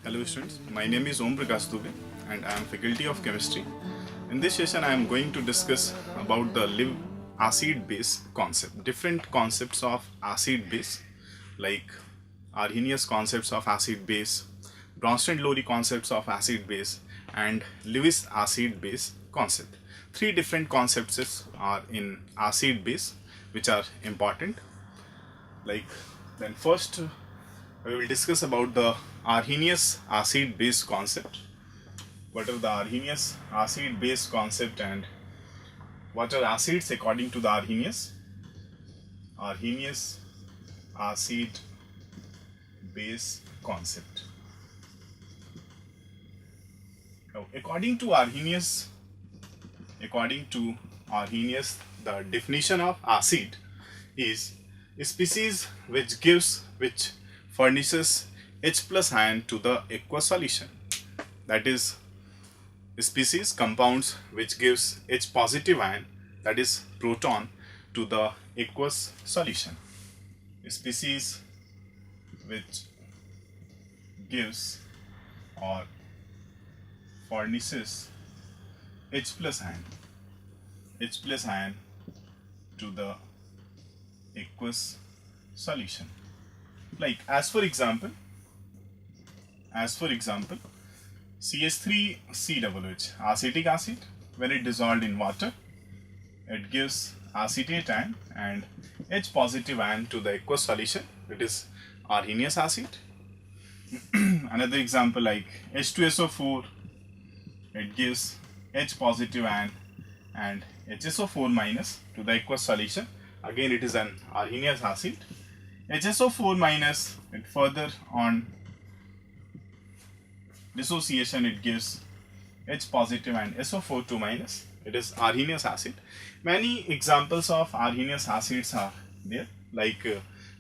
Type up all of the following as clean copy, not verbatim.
Hello students, my name is Om Prakash Dubey and I am faculty of chemistry. In this session I am going to discuss about the live acid base concept. Different concepts of acid base like Arrhenius concepts of acid base, Bronsted-Lowry concepts of acid base and Lewis acid base concept. Three different concepts are in acid base which are important. Then first we will discuss about the Arrhenius acid base concept. What are the Arrhenius acid base concept and what are acids according to the Arrhenius acid base concept. Now, according to Arrhenius, the definition of acid is a species which furnishes H plus ion to the aqueous solution. That is, species compounds which gives H positive ion, that is proton, to the aqueous solution. A species which gives or furnishes H plus ion to the aqueous solution. Like as for example CH3COOH, acetic acid, when it dissolved in water, it gives acetate ion and H positive ion to the aqueous solution. It is Arrhenius acid. Another example like H2SO4, it gives H positive ion and HSO4 minus to the aqueous solution. Again, it is an Arrhenius acid. HSO4 minus, it further on dissociation, it gives H positive and SO4 minus. It is Arrhenius acid. Many examples of Arrhenius acids are there, like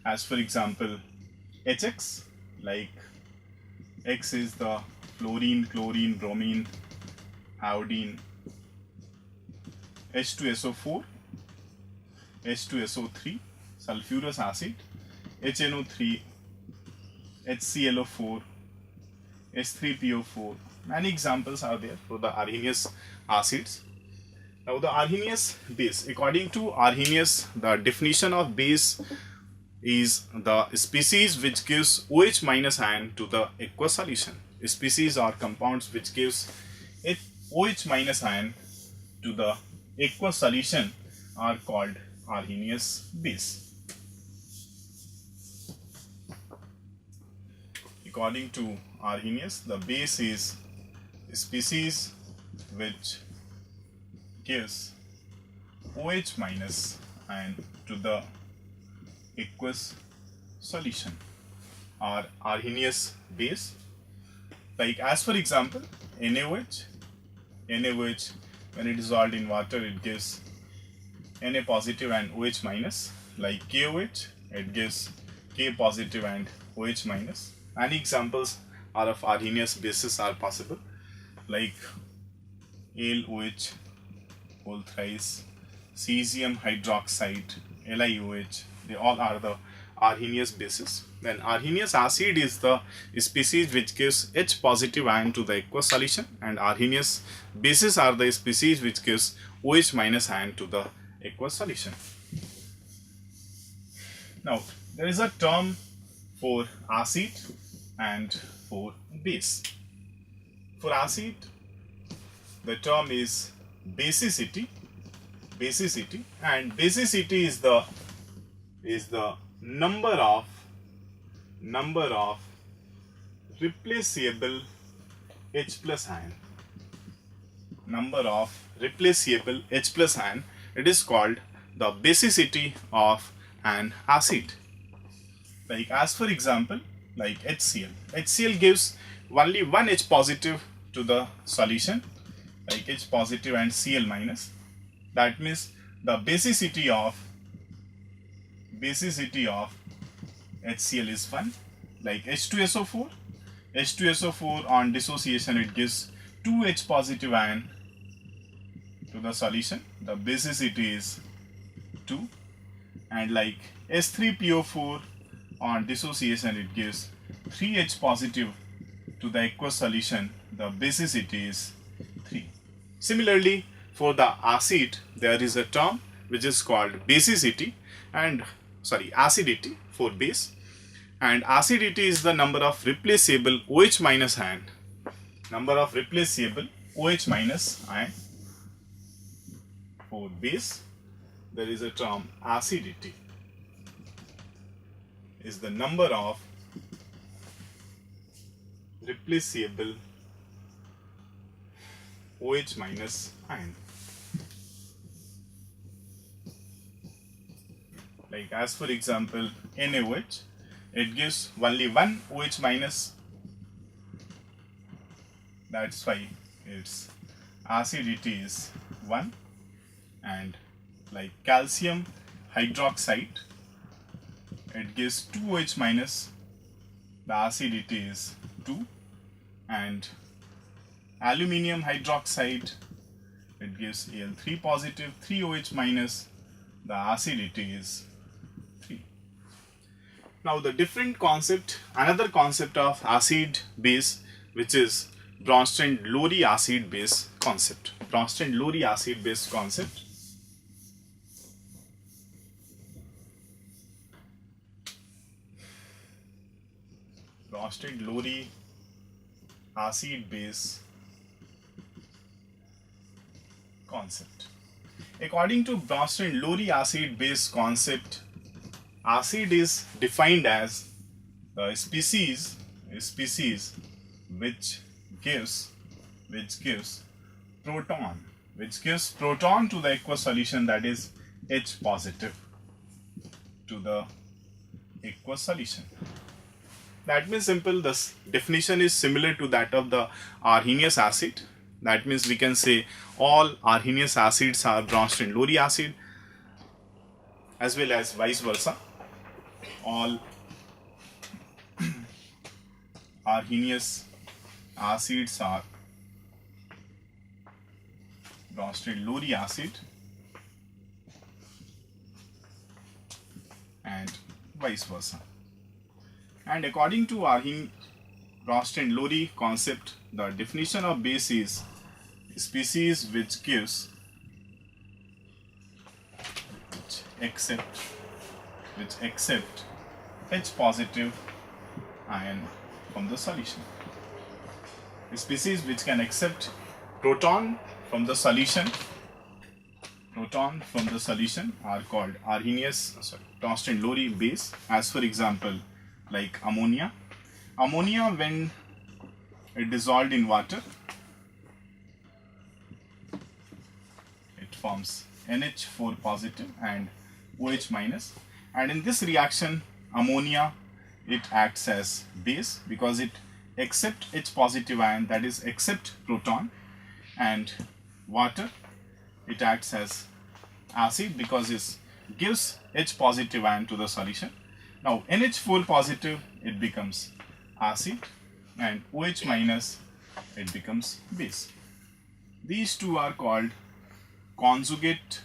as for example HX, like X is the fluorine, chlorine, bromine, iodine. H2SO4, H2SO3, sulfurous acid, HNO3, HClO4, H3PO4. Many examples are there for the Arrhenius acids. Now the Arrhenius base, according to Arrhenius, the definition of base is the species which gives OH minus ion to the aqueous solution. Species or compounds which gives OH minus ion to the aqueous solution are called Arrhenius base. According to Arrhenius, the base is a species which gives OH minus ion to the aqueous solution or Arrhenius base. Like as for example NaOH, when it is dissolved in water, it gives Na positive and OH minus. Like KOH, it gives K positive and OH minus. Many examples are of Arrhenius bases are possible, like AlOH whole thrice, cesium hydroxide, LiOH. They all are the Arrhenius bases. Then Arrhenius acid is the species which gives H positive ion to the aqueous solution, and Arrhenius bases are the species which gives OH minus ion to the aqueous solution. Now there is a term for acid and for base. For acid, the term is basicity, and basicity is the number of replaceable H plus ion. Number of replaceable H plus ion. It is called the basicity of an acid. Like as for example, like HCl. HCl gives only one H positive to the solution, like H positive and Cl minus. That means the basicity of HCl is 1. Like H2SO4 on dissociation, it gives 2 H positive ion to the solution. The basicity is 2. And like S3PO4 on dissociation, it gives 3H positive to the aqueous solution, the basicity is 3. Similarly, for the acid, there is a term which is called basicity and acidity for base, and acidity is the number of replaceable OH minus ion. Number of replaceable OH minus ion. For base, there is a term acidity is the number of replaceable OH minus ion. Like as for example, NaOH, it gives only one OH minus. That's why its acidity is 1. And like calcium hydroxide, it gives 2 OH minus, the acidity is 2. And aluminium hydroxide, it gives Al3 positive, 3 OH minus, the acidity is 3. Now the different concept, another concept of acid base, which is Bronsted-Lowry acid base concept. Bronsted-Lowry acid base concept. Bronsted-Lowry acid base concept. According to Bronsted-Lowry acid base concept, acid is defined as the species which gives proton to the aqueous solution, that is H positive to the aqueous solution. That means simple, this definition is similar to that of the Arrhenius acid. That means we can say all Arrhenius acids are Bronsted-Lowry acid, as well as vice versa. All Arrhenius acids are Bronsted-Lowry acid and vice versa. And according to Bronsted-Lowry concept, the definition of base is species which accept H positive ion from the solution. A species which can accept proton from the solution are called Bronsted-Lowry base. As for example, like ammonia. Ammonia, when it dissolved in water, it forms NH4 positive and OH minus, and in this reaction ammonia, it acts as base because it accept H positive ion, that is accept proton, and water, it acts as acid because it gives H positive ion to the solution. Now NH4 positive, it becomes acid, and OH minus, it becomes base. These two are called conjugate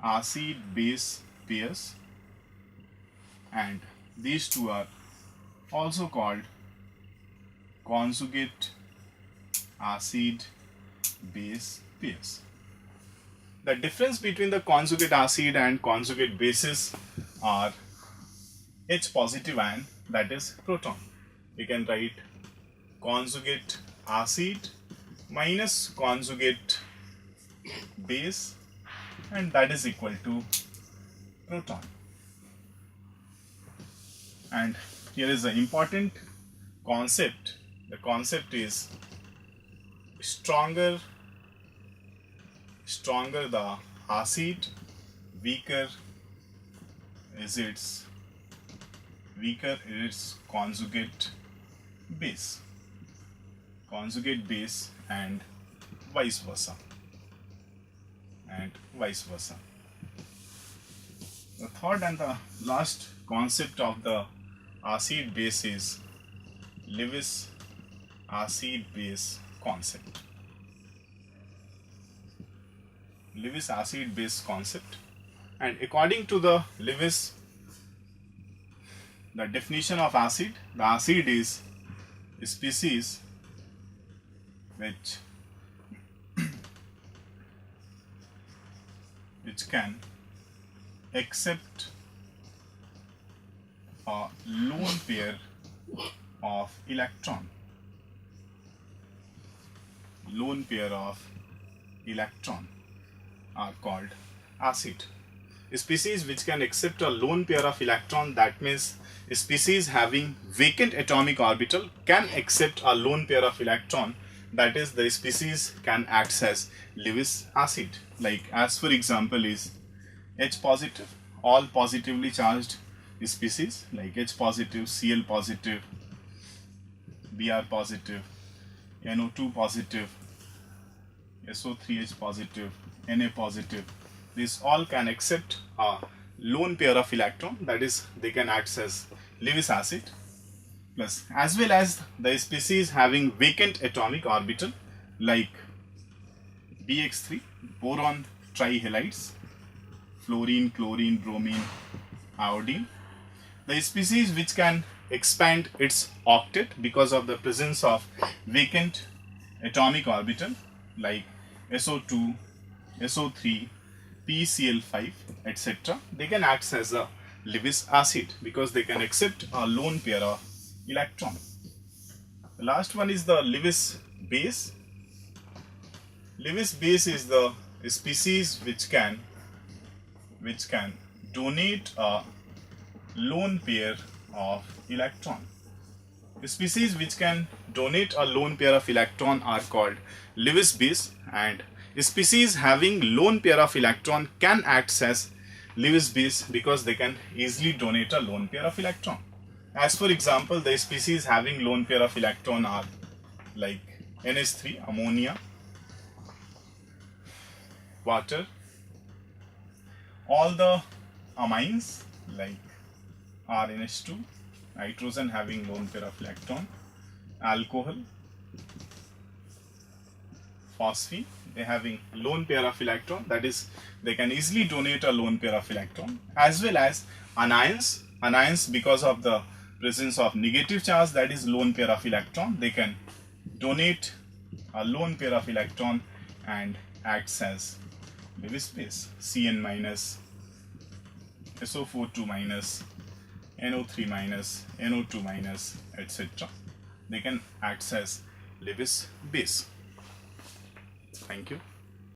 acid base pairs, and these two are also called conjugate acid base pairs. The difference between the conjugate acid and conjugate bases are H positive ion, that is proton. We can write conjugate acid minus conjugate base, and that is equal to proton. And here is an important concept. The concept is stronger the acid, weaker is its conjugate base, and vice versa. The third and the last concept of the acid base is Lewis acid base concept. Lewis acid base concept, and according to the Lewis the definition of acid. The acid is a species which can accept a lone pair of electron. Lone pair of electron are called acid. A species which can accept a lone pair of electron, that means a species having vacant atomic orbital can accept a lone pair of electron, that is the species can act as Lewis acid. Like as for example is H positive, all positively charged species like H positive, Cl positive, Br positive, NO2 positive, SO3H positive, Na positive. These all can accept a lone pair of electron, that is they can act as Lewis acid. Plus as well as the species having vacant atomic orbital like BX3, boron trihalides, fluorine, chlorine, bromine, iodine. The species which can expand its octet because of the presence of vacant atomic orbital like SO2, SO3, PCl5, etc. They can act as a Lewis acid because they can accept a lone pair of electron. The last one is the Lewis base. Lewis base is the species which can donate a lone pair of electron. The species which can donate a lone pair of electron are called Lewis base, and species having lone pair of electron can act as Lewis base because they can easily donate a lone pair of electron. As for example, the species having lone pair of electron are like NH3, ammonia, water, all the amines like RNH2, nitrogen having lone pair of electron, alcohol, phosphine, they having lone pair of electron, that is they can easily donate a lone pair of electron, as well as anions because of the presence of negative charge, that is lone pair of electron, they can donate a lone pair of electron and acts as Lewis base. Cn minus, SO42 minus, NO3 minus, NO2 minus, etc. They can act as Lewis base. Thank you.